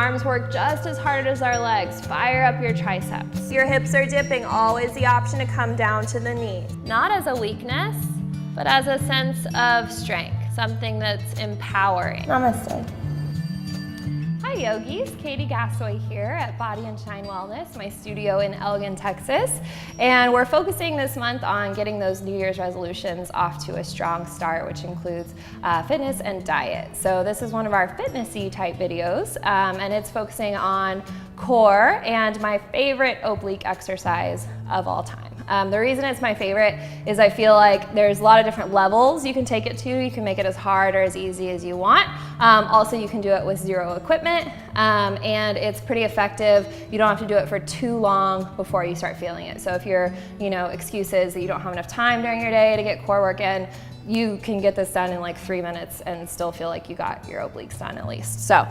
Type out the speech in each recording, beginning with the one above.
arms work just as hard as our legs. Fire up your triceps. Your hips are dipping, always the option to come down to the knee. Not as a weakness, but as a sense of strength, something that's empowering. Namaste. Hi yogis, Katy here at Body and Shine Wellness, my studio in Elgin, Texas. And we're focusing this month on getting those New Year's resolutions off to a strong start, which includes fitness and diet. So this is one of our fitnessy type videos, and it's focusing on core and my favorite oblique exercise of all time. The reason it's my favorite is I feel like there's a lot of different levels you can take it to. You can make it as hard or as easy as you want. Also, you can do it with zero equipment, and it's pretty effective. You don't have to do it for too long before you start feeling it. So if your excuses that you don't have enough time during your day to get core work in, you can get this done in like 3 minutes and still feel like you got your obliques done at least. So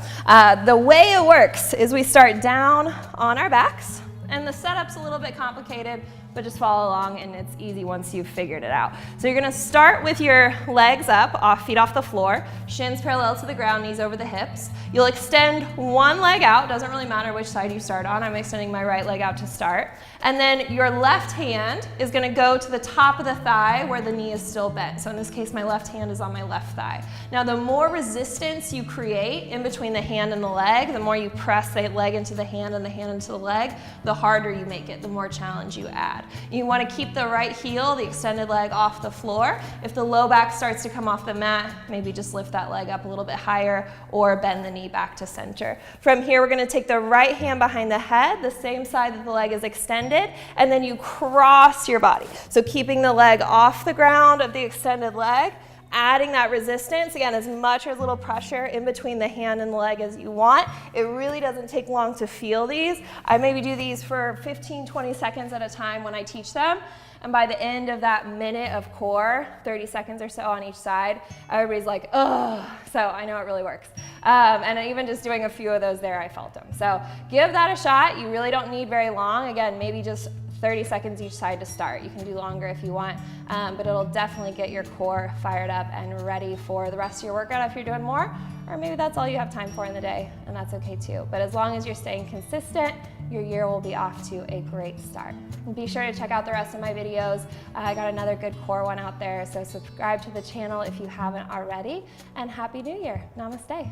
the way it works is we start down on our backs, and the setup's a little bit complicated, but just follow along and it's easy once you've figured it out. So you're gonna start with your legs up, feet off the floor, shins parallel to the ground, knees over the hips. You'll extend one leg out, doesn't really matter which side you start on. I'm extending my right leg out to start. And then your left hand is gonna go to the top of the thigh where the knee is still bent. So in this case, my left hand is on my left thigh. Now the more resistance you create in between the hand and the leg, the more you press the leg into the hand and the hand into the leg, the harder you make it, the more challenge you add. You want to keep the right heel, the extended leg, off the floor. If the low back starts to come off the mat, maybe just lift that leg up a little bit higher or bend the knee back to center. From here, we're going to take the right hand behind the head, the same side that the leg is extended, and then you cross your body. So keeping the leg off the ground of the extended leg, adding that resistance, again, as much or as little pressure in between the hand and the leg as you want. It really doesn't take long to feel these. I maybe do these for 15, 20 seconds at a time when I teach them. And by the end of that minute of core, 30 seconds or so on each side, everybody's like, ugh. So I know it really works. And even just doing a few of those there, I felt them. So give that a shot. You really don't need very long. Again, maybe just 30 seconds each side to start. You can do longer if you want, but it'll definitely get your core fired up and ready for the rest of your workout if you're doing more, or maybe that's all you have time for in the day, and that's okay too. But as long as you're staying consistent, your year will be off to a great start. And be sure to check out the rest of my videos. I got another good core one out there, so subscribe to the channel if you haven't already, and Happy New Year. Namaste.